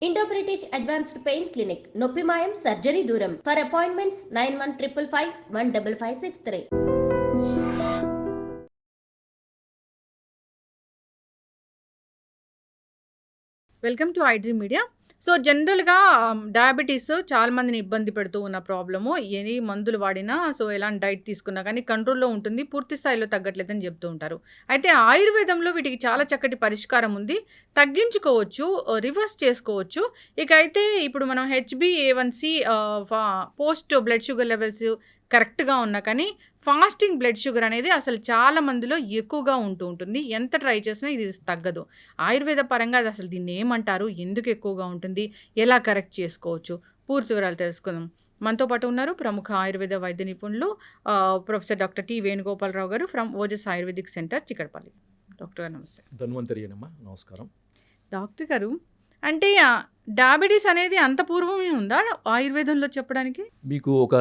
Indo British advanced pain clinic నొప్పి మాయం surgery దూరం for appointments 9155515563. Welcome to iDream media. So జనరల్గా డయాబెటీస్ చాలా మందిని ఇబ్బంది పెడుతూ ఉన్న ప్రాబ్లము. ఎన్ని మందులు వాడినా, సో ఎలాంటి డైట్ తీసుకున్నా కానీ కంట్రోల్లో ఉంటుంది, పూర్తి స్థాయిలో తగ్గట్లేదని చెప్తూ ఉంటారు. అయితే ఆయుర్వేదంలో వీటికి చాలా చక్కటి పరిష్కారం ఉంది, తగ్గించుకోవచ్చు, రివర్స్ చేసుకోవచ్చు. ఇక అయితే ఇప్పుడు మనం హెచ్బిఏవన్సి పోస్ట్ బ్లడ్ షుగర్ లెవెల్స్ కరెక్ట్గా ఉన్నా కానీ ఫాస్టింగ్ బ్లడ్ షుగర్ అనేది అసలు చాలా మందిలో ఎక్కువగా ఉంటూ ఉంటుంది. ఎంత ట్రై చేసినా ఇది తగ్గదు. ఆయుర్వేద పరంగా అది అసలు దీన్ని ఏమంటారు, ఎందుకు ఎక్కువగా ఉంటుంది, ఎలా కరెక్ట్ చేసుకోవచ్చు, పూర్తి వివరాలు తెలుసుకుందాం. మనతో పాటు ఉన్నారు ప్రముఖ ఆయుర్వేద వైద్య నిపుణులు ప్రొఫెసర్ డాక్టర్ టి వేణుగోపాలరావు గారు from Ojas Ayurvedic centre, Chikkadpally. Doctor గారు నమస్తే. ధన్వంతరి అమ్మా, నమస్కారం. డాక్టర్ గారు, అంటే డయాబెటీస్ అనేది అంత పూర్వమే ఉందా ఆయుర్వేదంలో చెప్పడానికి? మీకు ఒక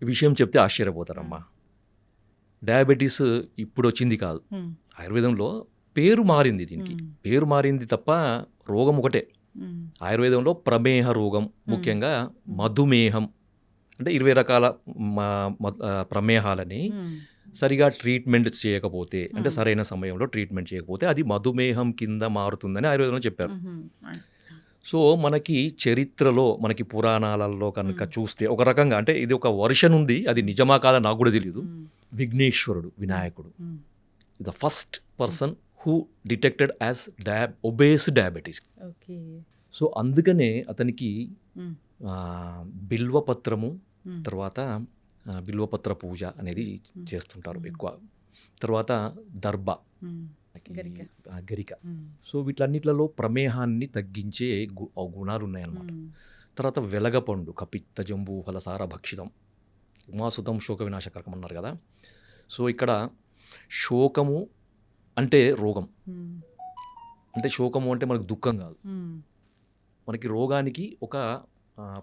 విషయం చెప్తే ఆశ్చర్యపోతారమ్మా. డయాబెటీస్ ఇప్పుడు వచ్చింది కాదు, ఆయుర్వేదంలో పేరు మారింది. దీనికి పేరు మారింది తప్ప రోగం ఒకటే. ఆయుర్వేదంలో ప్రమేహ రోగం, ముఖ్యంగా మధుమేహం, అంటే 20 రకాల ప్రమేహాలని సరిగా ట్రీట్మెంట్ చేయకపోతే, అంటే సరైన సమయంలో ట్రీట్మెంట్ చేయకపోతే అది మధుమేహం కింద మారుతుందని ఆయుర్వేదంలో చెప్పారు. సో మనకి చరిత్రలో, మనకి పురాణాలలో కనుక చూస్తే ఒక రకంగా, అంటే ఇది ఒక వర్షన్ ఉంది, అది నిజమా కాదా నాకు కూడా తెలియదు. విఘ్నేశ్వరుడు, వినాయకుడు, the first person who detected as obese diabetes. So అందుకనే అతనికి బిల్వపత్రము, తర్వాత బిల్వపత్ర పూజ అనేది చేస్తుంటారు ఎక్కువ. తర్వాత దర్భ, గరిక. సో వీటన్నిట్లలో ప్రమేహాన్ని తగ్గించే గుణాలు ఉన్నాయన్నమాట. తర్వాత వెలగపండు, కపిత్త జంబూ ఫలసార భక్షితం ఉమాసుతం శోక వినాశకరకం అన్నారు కదా. సో ఇక్కడ శోకము అంటే రోగం, అంటే శోకము అంటే మనకు దుఃఖం కాదు, మనకి రోగానికి ఒక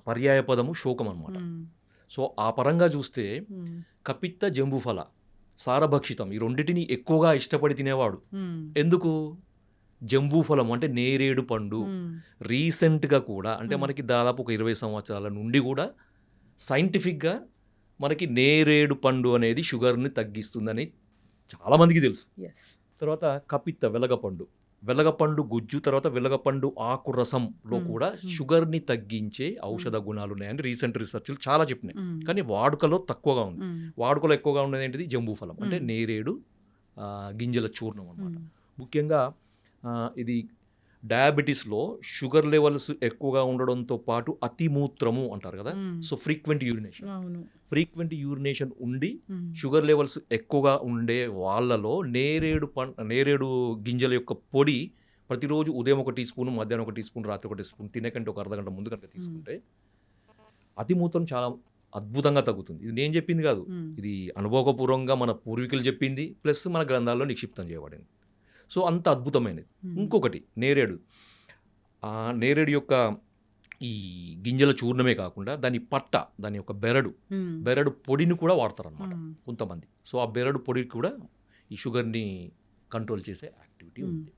పర్యాయ పదము శోకం అన్నమాట. సో ఆ పరంగా చూస్తే కపిత్త జంబుఫల సారభక్షితం, ఈ రెండింటిని ఎక్కువగా ఇష్టపడి తినేవాడు. ఎందుకు? జంబూఫలం అంటే నేరేడు పండు. రీసెంట్గా కూడా, అంటే మనకి దాదాపు ఒక 20 సంవత్సరాల నుండి కూడా సైంటిఫిక్గా మనకి నేరేడు పండు అనేది షుగర్ని తగ్గిస్తుందని చాలామందికి తెలుసు. తర్వాత కపిత్త, వెలగపండు గుజ్జు, తర్వాత వెలగపండు ఆకు రసంలో కూడా షుగర్ని తగ్గించే ఔషధ గుణాలు ఉన్నాయని రీసెంట్ రీసెర్చ్లు చాలా చెప్పినాయి. కానీ వాడుకలో తక్కువగా ఉంది. వాడుకలో ఎక్కువగా ఉన్నది ఏంటిది? జంబూఫలం, అంటే నేరేడు గింజల చూర్ణం అన్నమాట. ముఖ్యంగా ఇది డయాబెటీస్లో షుగర్ లెవెల్స్ ఎక్కువగా ఉండడంతో పాటు అతిమూత్రము అంటారు కదా. సో ఫ్రీక్వెంట్ యూరినేషన్ ఉండి షుగర్ లెవెల్స్ ఎక్కువగా ఉండే వాళ్ళలో నేరేడు గింజల యొక్క పొడి ప్రతిరోజు ఉదయం 1 టీ స్పూన్, మధ్యాహ్నం 1 టీ స్పూన్, రాత్రి 1 టీ స్పూన్, తినకంటే ఒక అర్ధగంట ముందు కనుక తీసుకుంటే అతిమూత్రం చాలా అద్భుతంగా తగ్గుతుంది. ఇది నేను చెప్పింది కాదు, ఇది అనుభవపూర్వకంగా మన పూర్వీకులు చెప్పింది, ప్లస్ మన గ్రంథాల్లో నిక్షిప్తం చేయబడింది. సో అంత అద్భుతమైనది. ఇంకొకటి నేరేడు నేరేడు యొక్క ఈ గింజల చూర్ణమే కాకుండా దాని దాని యొక్క బెరడు పొడిని కూడా వాడతారు అన్నమాట కొంతమంది. సో ఆ బెరడు పొడి కూడా ఈ షుగర్ని కంట్రోల్ చేసే యాక్టివిటీ ఉంది.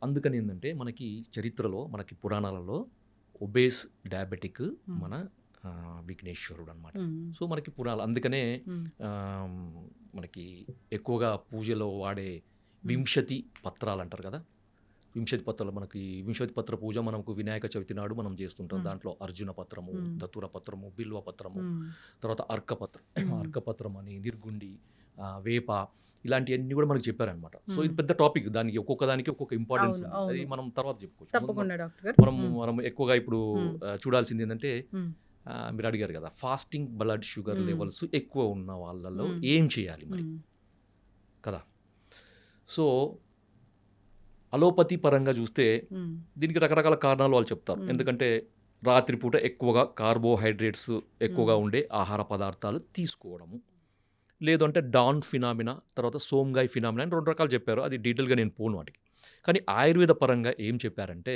అందుకని ఏంటంటే మనకి చరిత్రలో, మనకి పురాణాలలో ఒబేస్ డయాబెటిక్ మన విఘ్నేశ్వరుడు అనమాట. సో మనకి పురాణాలు, అందుకనే మనకి ఎక్కువగా పూజలో వాడే 20 పత్రాలు అంటారు కదా. 20 పత్రాలు, మనకి 20 పత్ర పూజ మనకు వినాయక చవితి నాడు మనం చేస్తుంటాం. దాంట్లో అర్జున పత్రము, దతుర పత్రము, బిల్వ పత్రము, తర్వాత అర్కపత్రం అని, నిర్గుండి, వేప, ఇలాంటివన్నీ కూడా మనకు చెప్పారనమాట. సో ఇది పెద్ద టాపిక్, దానికి ఒక్కొక్క దానికి ఒక్కొక్క ఇంపార్టెన్స్, అది మనం తర్వాత చెప్పుకోవచ్చు. మనం ఎక్కువగా ఇప్పుడు చూడాల్సింది ఏంటంటే, మీరు అడిగారు కదా ఫాస్టింగ్ బ్లడ్ షుగర్ లెవెల్స్ ఎక్కువ ఉన్న వాళ్ళలో ఏం చేయాలి మరి కదా. సో అలోపతి పరంగా చూస్తే దీనికి రకరకాల కారణాలు వాళ్ళు చెప్తారు. ఎందుకంటే రాత్రిపూట ఎక్కువగా కార్బోహైడ్రేట్స్ ఎక్కువగా ఉండే ఆహార పదార్థాలు తీసుకోవడము, లేదంటే డాన్ ఫినామినా, తర్వాత సోమ్గాయ్ ఫినామినా అని 2 రకాలు చెప్పారు. అది డీటెయిల్గా నేను పోను వాటికి. కానీ ఆయుర్వేద పరంగా ఏం చెప్పారంటే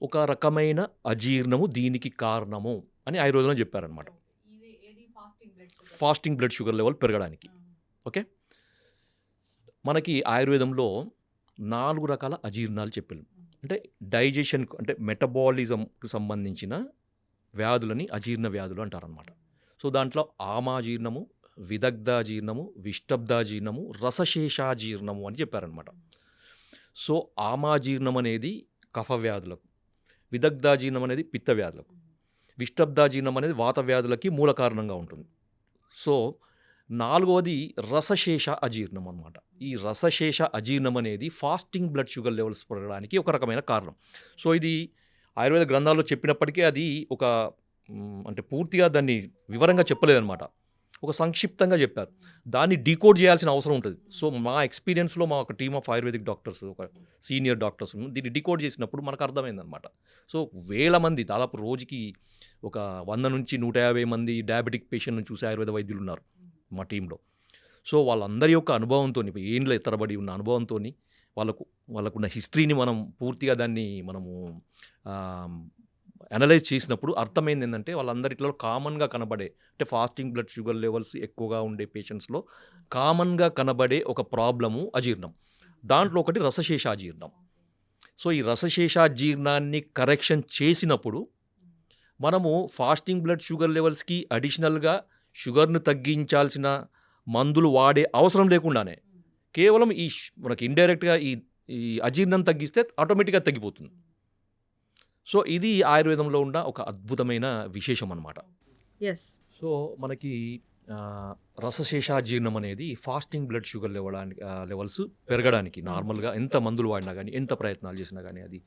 ఒక రకమైన అజీర్ణము దీనికి కారణము అని ఆయుర్వేదంలో చెప్పారనమాట, ఫాస్టింగ్ బ్లడ్ షుగర్ లెవెల్ పెరగడానికి. ఓకే, మనకి ఆయుర్వేదంలో 4 రకాల అజీర్ణాలు చెప్పారు. అంటే డైజెషన్ అంటే మెటబాలిజంకి సంబంధించిన వ్యాధులని అజీర్ణ వ్యాధులు అంటారనమాట. సో దాంట్లో ఆమాజీర్ణము, విదగ్ధాజీర్ణము, విష్టబ్దాజీర్ణము, రసశేషాజీర్ణము అని చెప్పారనమాట. సో ఆమాజీర్ణం అనేది కఫ వ్యాధులకు, విదగ్ధాజీర్ణం అనేది పిత్త వ్యాధులకు, విష్టబ్దాజీర్ణం అనేది వాత వ్యాధులకి మూల కారణంగా ఉంటుంది. సో 4వది రసశేష అజీర్ణం అనమాట. ఈ రసశేష అజీర్ణం అనేది ఫాస్టింగ్ బ్లడ్ షుగర్ లెవెల్స్ పెరగడానికి ఒక రకమైన కారణం. సో ఇది ఆయుర్వేద గ్రంథాల్లో చెప్పినప్పటికీ అది ఒక అంటే పూర్తిగా దాన్ని వివరంగా చెప్పలేదన్నమాట. ఒక సంక్షిప్తంగా చెప్పారు. దాన్ని డీకోడ్ చేయాల్సిన అవసరం ఉంటుంది. సో మా ఎక్స్పీరియన్స్లో మా ఒక టీమ్ ఆఫ్ ఆయుర్వేదిక్ డాక్టర్స్, ఒక సీనియర్ డాక్టర్స్ దీన్ని డీకోడ్ చేసినప్పుడు మనకు అర్థమైందనమాట. సో వేల మంది, దాదాపు రోజుకి ఒక 100 నుంచి 150 మంది డయాబెటిక్ పేషెంట్ని చూసే ఆయుర్వేద వైద్యులు ఉన్నారు మా టీంలో. సో వాళ్ళందరి యొక్క అనుభవంతో, ఏండ్ల ఎత్తరబడి ఉన్న అనుభవంతో, వాళ్ళకున్న హిస్టరీని మనం పూర్తిగా దాన్ని మనము అనలైజ్ చేసినప్పుడు అర్థమైంది ఏంటంటే వాళ్ళందరిలో కామన్గా కనబడే, అంటే ఫాస్టింగ్ బ్లడ్ షుగర్ లెవెల్స్ ఎక్కువగా ఉండే పేషెంట్స్లో కామన్గా కనబడే ఒక ప్రాబ్లము అజీర్ణం. దాంట్లో ఒకటి రసశేషాజీర్ణం. సో ఈ రసశేషాజీర్ణాన్ని కరెక్షన్ చేసినప్పుడు మనము ఫాస్టింగ్ బ్లడ్ షుగర్ లెవెల్స్కి అడిషనల్గా షుగర్ను తగ్గించాల్సిన మందులు వాడే అవసరం లేకుండానే కేవలం మనకి ఇండైరెక్ట్గా ఈ అజీర్ణం తగ్గిస్తే ఆటోమేటిక్గా తగ్గిపోతుంది. సో ఇది ఆయుర్వేదంలో ఉన్న ఒక అద్భుతమైన విశేషం అన్నమాట. సో మనకి రసశేషాజీర్ణం అనేది ఫాస్టింగ్ బ్లడ్ షుగర్ లెవెల్స్ పెరగడానికి నార్మల్గా ఎంత మందులు వాడినా కానీ, ఎంత ప్రయత్నాలు చేసినా కానీ, అది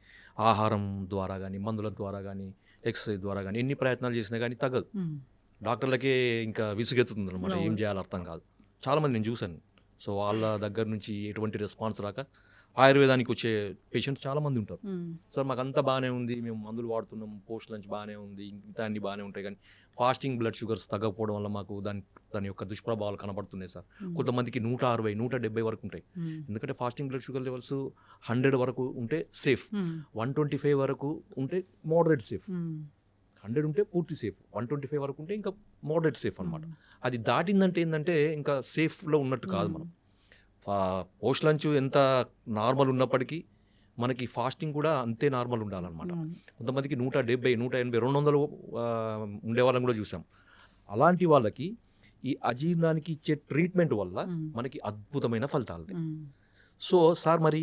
ఆహారం ద్వారా కానీ, మందుల ద్వారా కానీ, ఎక్సర్సైజ్ ద్వారా కానీ ఎన్ని ప్రయత్నాలు చేసినా కానీ తగ్గదు. డాక్టర్లకే ఇంకా విసుగెత్తుతుంది అనమాట, ఏం చేయాలో అర్థం కాదు. చాలామంది నేను చూశాను. సో వాళ్ళ దగ్గర నుంచి ఎటువంటి రెస్పాన్స్ రాక ఆయుర్వేదానికి వచ్చే పేషెంట్స్ చాలామంది ఉంటారు. సార్ మాకు అంతా బాగానే ఉంది, మేము మందులు వాడుతున్నాం, పోస్ట్ లంచ్ బాగానే ఉంది, ఇంత అన్ని బాగానే ఉంటాయి, కానీ ఫాస్టింగ్ బ్లడ్ షుగర్స్ తగ్గకపోవడం వల్ల మాకు దాని యొక్క దుష్ప్రభావాలు కనబడుతున్నాయి సార్. కొంతమందికి 160, 170 వరకు ఉంటాయి. ఎందుకంటే ఫాస్టింగ్ బ్లడ్ షుగర్ లెవెల్స్ 100 వరకు ఉంటే సేఫ్, 125 వరకు ఉంటే మోడరేట్ సేఫ్, 100 ఉంటే పూర్తి సేఫ్, 125 వరకు ఉంటే ఇంకా మోడరేట్ సేఫ్ అనమాట. అది దాటిందంటే ఏంటంటే ఇంకా సేఫ్లో ఉన్నట్టు కాదు. మనం పోస్ట్ లంచ్ ఎంత నార్మల్ ఉన్నప్పటికీ మనకి ఫాస్టింగ్ కూడా అంతే నార్మల్ ఉండాలన్నమాట. కొంతమందికి 170, 180, 200 ఉండే వాళ్ళని కూడా చూసాం. అలాంటి వాళ్ళకి ఈ అజీర్ణానికి ఇచ్చే ట్రీట్మెంట్ వల్ల మనకి అద్భుతమైన ఫలితాలు. సో సార్ మరి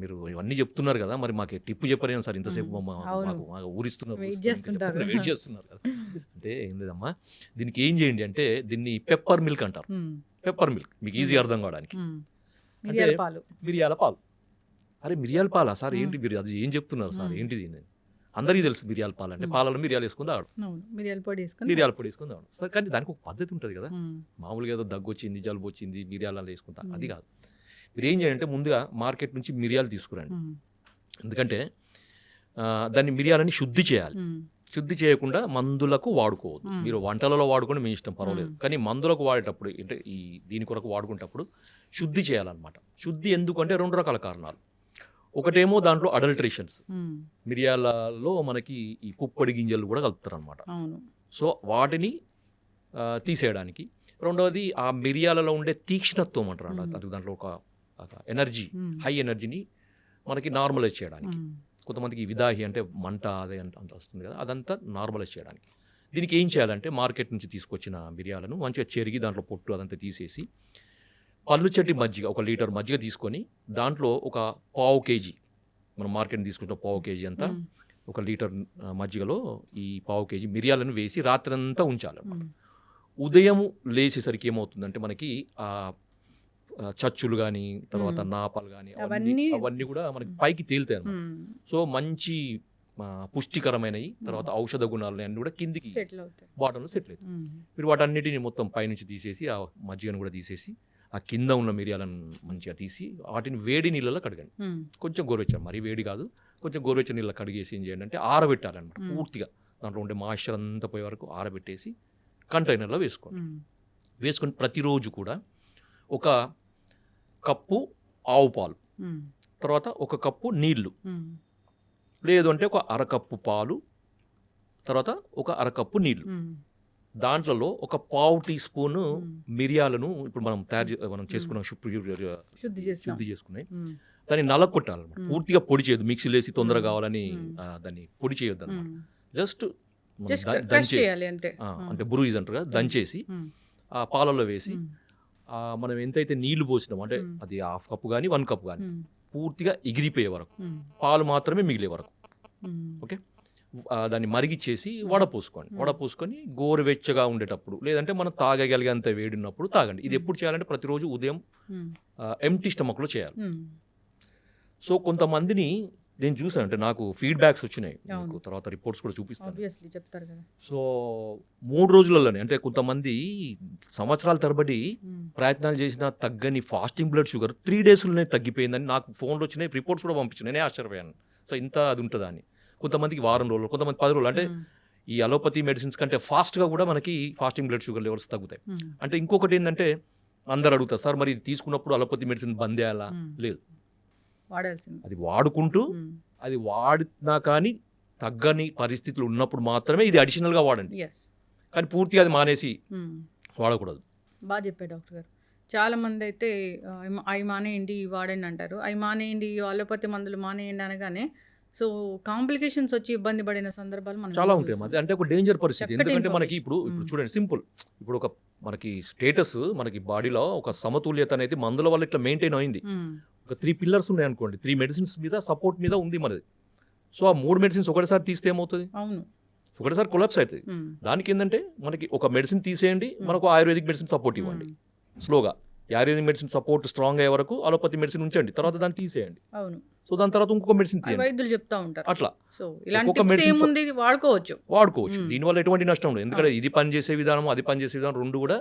మీరు ఇవన్నీ చెప్తున్నారు కదా, మరి మాకు టిప్పు చెప్పలేను సార్, ఇంతసేపు మాకు ఊరిస్తున్నారు, వెయిట్ చేస్తున్నారు కదా. అంటే ఏం లేదమ్మా, దీనికి ఏం చేయండి అంటే దీన్ని పెప్పర్ మిల్క్ అంటారు. పెప్పర్ మిల్క్ మీకు ఈజీ అర్థం కావడానికి, మిరియాల పాలు. అరే మిరియాల పాలా సార్, ఏంటి మీరు అది ఏం చెప్తున్నారు సార్, ఏంటిది? అందరికీ తెలుసు మిరియాల పాలు అంటే పాలలో మిరియాలు వేసుకుని తాగడం, మిరియాల పొడి వేసుకుని తాగడం సార్. కానీ దానికి ఒక పద్ధతి ఉంటుంది కదా. మామూలుగా ఏదో దగ్గు వచ్చింది, జలుబు వచ్చింది, మిరియాలలో వేసుకుంటా, అది కాదు. మీరు ఏం చేయాలంటే ముందుగా మార్కెట్ నుంచి మిరియాలు తీసుకురండి. ఎందుకంటే దాన్ని మిరియాలని శుద్ధి చేయాలి. శుద్ధి చేయకుండా మందులకు వాడుకోవద్దు. మీరు వంటలలో వాడుకొని మీ ఇష్టం, పర్వాలేదు. కానీ మందులకు వాడేటప్పుడు, అంటే దీని కొరకు వాడుకునేటప్పుడు శుద్ధి చేయాలన్నమాట. శుద్ధి ఎందుకంటే 2 రకాల కారణాలు. ఒకటేమో దాంట్లో అడల్ట్రేషన్స్, మిరియాలలో మనకి ఈ పుప్పొడి గింజలు కూడా కలుపుతారు అనమాట. సో వాటిని తీసేయడానికి. రెండవది ఆ మిరియాలలో ఉండే తీక్ష్ణత్వం అంటారు, అది దాంట్లో ఒక ఎనర్జీ, హై ఎనర్జీని మనకి నార్మలైజ్ చేయడానికి. కొంతమందికి విదాహి అంటే మంట అదే అంత వస్తుంది కదా, అదంతా నార్మలైజ్ చేయడానికి. దీనికి ఏం చేయాలంటే మార్కెట్ నుంచి తీసుకొచ్చిన మిరియాలను మంచిగా చెరిగి దాంట్లో పొట్టు అదంతా తీసేసి పల్లుచట్టి మజ్జిగ, 1 లీటర్ మజ్జిగ తీసుకొని దాంట్లో ఒక 1/2 కేజీ, మనం మార్కెట్ తీసుకుంటున్న 1/2 కేజీ అంతా 1 లీటర్ మజ్జిగలో ఈ 1/2 కేజీ మిరియాలను వేసి రాత్రంతా ఉంచాలన్నమాట. ఉదయం లేచేసరికి ఏమవుతుందంటే మనకి ఆ చచ్చులు కానీ, తర్వాత నాపాలు కానీ, అవన్నీ కూడా మనకి పైకి తేలుతాయి అన్నమాట. సో మంచి పుష్టికరమైనవి, తర్వాత ఔషధ గుణాలు అన్నీ కూడా కిందికి బాటంలో సెటిల్ అవుతాయి. మీరు వాటన్నిటిని మొత్తం పైనుంచి తీసేసి ఆ మజ్జిగను కూడా తీసేసి ఆ కింద ఉన్న మిరియాలను మంచిగా తీసి వాటిని వేడి నీళ్ళలో కడగండి. కొంచెం గోరువెచ్చని, మరీ వేడి కాదు, కొంచెం గోరువెచ్చని నీళ్ళలో కడిగేసి ఏం చేయండి అంటే ఆరబెట్టాలన్నమాట. పూర్తిగా దాంట్లో ఉండే మాయిశ్చర్ అంతా పోయే వరకు ఆరబెట్టేసి కంటైనర్లో వేసుకోండి. వేసుకొని ప్రతిరోజు కూడా 1 కప్పు ఆవు పాలు, తర్వాత 1 కప్పు నీళ్లు, లేదు అంటే 1/2 కప్పు పాలు, తర్వాత 1/2 కప్పు నీళ్లు, దాంట్లో 1/4 టీ స్పూన్ మిరియాలను ఇప్పుడు మనం చేసుకున్నాం, శుద్ధి చేసుకున్నాయి, దాన్ని నలగొట్టాలన్నమాట. పూర్తిగా పొడి చేయొద్దు, మిక్సీలో వేసి తొందరగా కావాలని దాన్ని పొడి చేయొద్దు అనమాట. జస్ట్ దంచే చేయాలి అంతే. అంటే బురుయిజ్ అంటారు కదా, దంచేసి ఆ పాలలో వేసి మనం ఎంతైతే నీళ్లు పోసినాం అంటే అది 1/2 కప్పు కానీ 1 కప్పు కానీ పూర్తిగా ఎగిరిపోయే వరకు, పాలు మాత్రమే మిగిలే వరకు ఓకే, దాన్ని మరిగిచ్చేసి వడపోసుకొని గోరువెచ్చగా ఉండేటప్పుడు, లేదంటే మనం తాగగలిగేంత వేడి ఉన్నప్పుడు తాగండి. ఇది ఎప్పుడు చేయాలంటే ప్రతిరోజు ఉదయం ఎంప్టీ స్టమక్లో చేయాలి. సో కొంతమందిని నేను చూసాను, అంటే నాకు ఫీడ్బ్యాక్స్ వచ్చినాయి, నాకు తర్వాత రిపోర్ట్స్ కూడా చూపిస్తాను. చెప్తారు కదా. సో 3 రోజులలోనే, అంటే కొంతమంది సంవత్సరాల తరబడి ప్రయత్నాలు చేసినా తగ్గని ఫాస్టింగ్ బ్లడ్ షుగర్ 3 డేస్లోనే తగ్గిపోయిందని నాకు ఫోన్లో వచ్చినాయి, రిపోర్ట్స్ కూడా పంపించాను. నేనే ఆశ్చర్యపోయాను. సో ఇంత అది ఉంటుందా అని. కొంతమందికి వారం రోజులు, కొంతమంది 10 రోజులు. అంటే ఈ అలోపతి మెడిసిన్స్ కంటే ఫాస్ట్గా కూడా మనకి ఫాస్టింగ్ బ్లడ్ షుగర్ లెవెల్స్ తగ్గుతాయి. అంటే ఇంకొకటి ఏంటంటే అందరు అడుగుతారు, సార్ మరి ఇది తీసుకున్నప్పుడు అలోపతి మెడిసిన్ బంద్ చేయాలా? లేదు, అది వాడుకుంటూ అది వాడినా కానీ తగ్గని పరిస్థితులు ఉన్నప్పుడు మాత్రమే ఇది అడిషనల్గా వాడండి, కానీ పూర్తిగా అది మానేసి వాడకూడదు. బాగా చెప్పారు డాక్టర్ గారు. చాలా మంది అయితే అవి మానేయండి వాడండి అంటారు, అవి మానేయండి అలోపతి మందులు మానేయండి అనగానే సో కాంప్లికేషన్స్ వచ్చి ఇబ్బంది పడిన సందర్భాలు మనం చాలా ఉంటాయి. అది అంటే ఒక డేంజర్ పరిస్థితి. ఎందుకంటే మనకి ఇప్పుడు చూడండి, సింపుల్, ఇప్పుడు ఒక మనకి స్టేటస్, మనకి బాడీలో ఒక సమతుల్యత అనేది మందుల వల్ల ఇట్లా మెయింటైన్ అయింది. ఒక 3 పిల్లర్స్ ఉన్నాయి అనుకోండి, 3 మెడిసిన్స్ మీద సపోర్ట్ మీద ఉంది మనది. సో ఆ 3 మెడిసిన్స్ ఒకటిసారి తీస్తే ఏమవుతుంది? ఒకటిసారి కొలాప్స్ అవుతుంది. దానికి ఏంటంటే మనకి ఒక మెడిసిన్ తీసేయండి, మనకు ఆయుర్వేదిక్ మెడిసిన్ సపోర్ట్ ఇవ్వండి స్లోగా. ఆయుర్వేదిక్ మెడిసిన్ సపోర్ట్ స్ట్రాంగ్ అయ్యే వరకు అలోపతి మెడిసిన్ ఉంచండి, తర్వాత దాన్ని తీసేయండి. సో దాని తర్వాత ఇంకొక మెడిసిన్ వైద్యులు చెప్తా ఉంటారు అట్లా. సో ఇలాంటి మెడిసిన్ వాడుకోవచ్చు. దీనివల్ల ఎటువంటి నష్టం లేదు, ఎందుకంటే ఇది పనిచేసే విధానం, అది పనిచేసే విధానం రెండు కూడా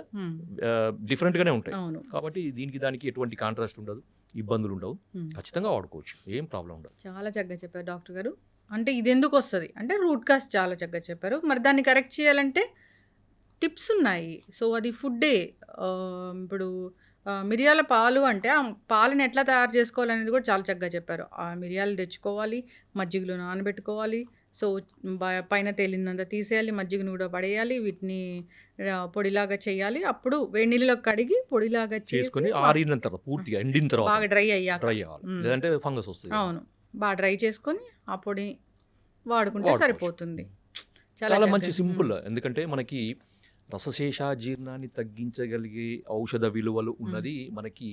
డిఫరెంట్ గానే ఉంటాయి. కాబట్టి దీనికి దానికి ఎటువంటి కాంట్రాస్ట్ ఉండదు, ఇబ్బందులు ఉండవు, ఖచ్చితంగా వాడుకోవచ్చు, ఏం ప్రాబ్లం ఉండదు. చాలా చక్కగా చెప్పారు డాక్టర్ గారు. అంటే ఇది ఎందుకు వస్తుంది అంటే రూట్ కాజ్ చాలా చక్కగా చెప్పారు. మరి దాన్ని కరెక్ట్ చేయాలంటే టిప్స్ ఉన్నాయి. సో అది ఫుడ్డే. ఇప్పుడు మిరియాల పాలు అంటే ఆ పాలని ఎట్లా తయారు చేసుకోవాలనేది కూడా చాలా చక్కగా చెప్పారు. ఆ మిరియాలు తెచ్చుకోవాలి, మజ్జిగలో నానబెట్టుకోవాలి, సో పైన తేలినంత తీసేయాలి, మజ్జిగను కూడా పడేయాలి, వీటిని పొడిలాగా చేయాలి, అప్పుడు వేడి నీళ్ళలో కడిగి పొడిలాగా చేసుకొని ఆరిన తర్వాత పూర్తిగా ఎండిన తర్వాత బాగా డ్రై అయ్యాక, లేదంటే ఫంగస్ వస్తుంది. అవును, బాగా డ్రై చేసుకొని ఆ పొడి వాడుకుంటే సరిపోతుంది. చాలా మంచి సింపుల్. ఎందుకంటే మనకి రసశేషాజీర్ణాన్ని తగ్గించగలిగే ఔషధ విలువలు ఉన్నది మనకి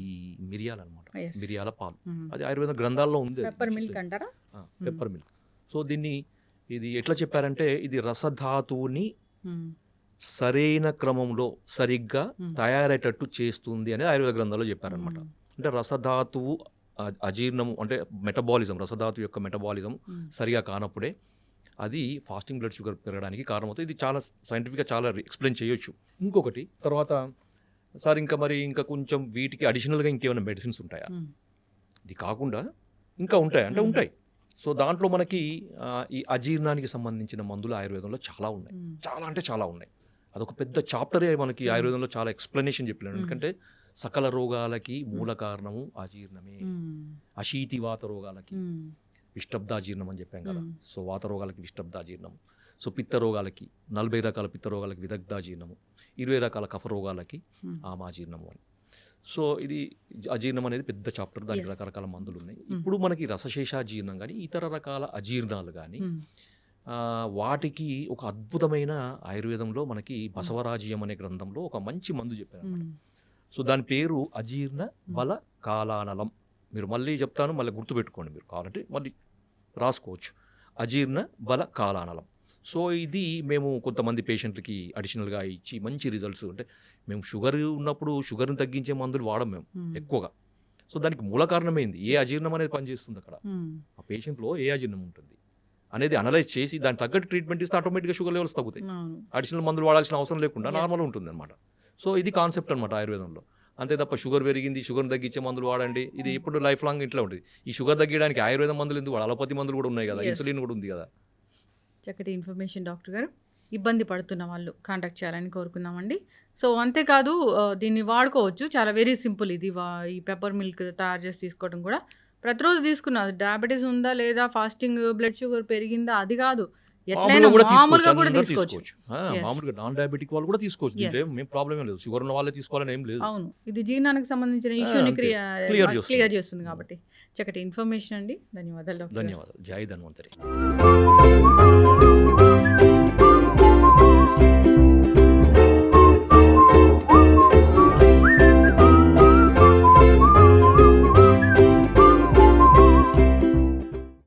ఈ మిరియాలు అనమాట, మిరియాల పాలు. అది ఆయుర్వేద గ్రంథాల్లో ఉంది, పెప్పర్ మిల్క్ అంటారా, పెప్పర్ మిల్క్. సో దీన్ని ఇది ఎట్లా చెప్పారంటే ఇది రసధాతువుని సరైన క్రమంలో సరిగ్గా తయారయ్యేటట్టు చేస్తుంది అని ఆయుర్వేద గ్రంథాల్లో చెప్పారనమాట. అంటే రసధాతువు అజీర్ణము అంటే మెటబాలిజం, రసధాతువు యొక్క మెటబాలిజం సరిగా కానప్పుడే అది ఫాస్టింగ్ బ్లడ్ షుగర్ పెరగడానికి కారణమవుతుంది. ఇది చాలా సైంటిఫిక్గా చాలా ఎక్స్ప్లెయిన్ చేయొచ్చు. ఇంకొకటి తర్వాత సార్ ఇంకా కొంచెం వీటికి అడిషనల్గా ఇంకేమైనా మెడిసిన్స్ ఉంటాయా? ఇది కాకుండా ఇంకా ఉంటాయి అంటే ఉంటాయి. సో దాంట్లో మనకి ఈ అజీర్ణానికి సంబంధించిన మందులు ఆయుర్వేదంలో చాలా ఉన్నాయి, చాలా అంటే చాలా ఉన్నాయి. అదొక పెద్ద చాప్టరే మనకి ఆయుర్వేదంలో చాలా ఎక్స్ప్లెనేషన్ చెప్పినాడు. ఎందుకంటే సకల రోగాలకి మూల కారణము అజీర్ణమే. అశీతివాత రోగాలకి విష్టబ్దాజీర్ణం అని చెప్పాం కదా, సో వాత రోగాలకి విష్టబ్దాజీర్ణం. సో పిత్త రోగాలకి 40 రకాల పిత్త రోగాలకి విదగ్ధాజీర్ణము, 20 రకాల కఫ రోగాలకి ఆమాజీర్ణము అని. సో ఇది అజీర్ణం అనేది పెద్ద చాప్టర్, దానికి రకరకాల మందులు ఉన్నాయి. ఇప్పుడు మనకి రసశేషాజీర్ణం కానీ ఇతర రకాల అజీర్ణాలు కానీ వాటికి ఒక అద్భుతమైన ఆయుర్వేదంలో మనకి బసవరాజ్యం అనే గ్రంథంలో ఒక మంచి మందు చెప్పారు. సో దాని పేరు అజీర్ణ బల కాలానలం. మీరు మళ్ళీ చెప్తాను, మళ్ళీ గుర్తుపెట్టుకోండి, మీరు కావాలంటే మళ్ళీ రాసుకోవచ్చు. అజీర్ణ బల కాలానలం. సో ఇది మేము కొంతమంది పేషెంట్లకి అడిషనల్గా ఇచ్చి మంచి రిజల్ట్స్. అంటే మేము షుగర్ ఉన్నప్పుడు షుగర్ని తగ్గించే మందులు వాడడం మేము ఎక్కువగా. సో దానికి మూల కారణమైంది ఏ అజీర్ణం అనేది పనిచేస్తుంది అక్కడ, ఆ పేషెంట్లో ఏ అజీర్ణం ఉంటుంది అనేది అనలైజ్ చేసి దానికి తగ్గట్టు ట్రీట్మెంట్ ఇస్తే ఆటోమేటిక్గా షుగర్ లెవెల్స్ తగ్గుతాయి. అడిషనల్ మందులు వాడాల్సిన అవసరం లేకుండా నార్మల్ ఉంటుంది అనమాట. సో ఇది కాన్సెప్ట్ అనమాట ఆయుర్వేదంలో. అంతే తప్ప షుగర్ పెరిగింది, షుగర్ తగ్గించే మందులు వాడండి, ఇది ఎప్పుడు లైఫ్ లాంగ్ ఇట్లా ఉంటుంది. ఈ షుగర్ తగ్గడానికి ఆయుర్వేదం మందులు ఎందుకు, అలోపతి మందులు కూడా ఉన్నాయి కదా, ఇన్సులిన్ కూడా ఉంది కదా. చక్కటి ఇన్ఫర్మేషన్ డాక్టర్ గారు. ఇబ్బంది పడుతున్న వాళ్ళు కాంటాక్ట్ చేయాలని కోరుకున్నామండి. సో అంతేకాదు దీన్ని వాడుకోవచ్చు, చాలా వెరీ సింపుల్. ఇది ఈ పెప్పర్ మిల్క్ తయారు చేసి తీసుకోవడం కూడా ప్రతిరోజు తీసుకున్నా, డయాబెటీస్ ఉందా లేదా, ఫాస్టింగ్ బ్లడ్ షుగర్ పెరిగిందా అది కాదు, ఎట్లయినా మామూలుగా కూడా అందరూ తీసుకోవచ్చు. Yes. మామూలుగా నాన్ డయాబెటిక్ వాళ్ళు కూడా తీసుకోవచ్చు. Yes. దీంట్లో ఏం ప్రాబ్లమే లేదు. షుగర్ ఉన్న వాళ్ళే తీసుకోవాలని ఏం లేదు. అవును, ఇది జీర్ణానికి సంబంధించిన ఇష్యూని అంతే. క్లియర్ Clear చేస్తుంది కాబట్టి చక్కటి ఇన్ఫర్మేషన్ అండి. ధన్యవాదాలు డాక్టర్ గారు. ధన్యవాదాలు. జై ధన్వంతరి.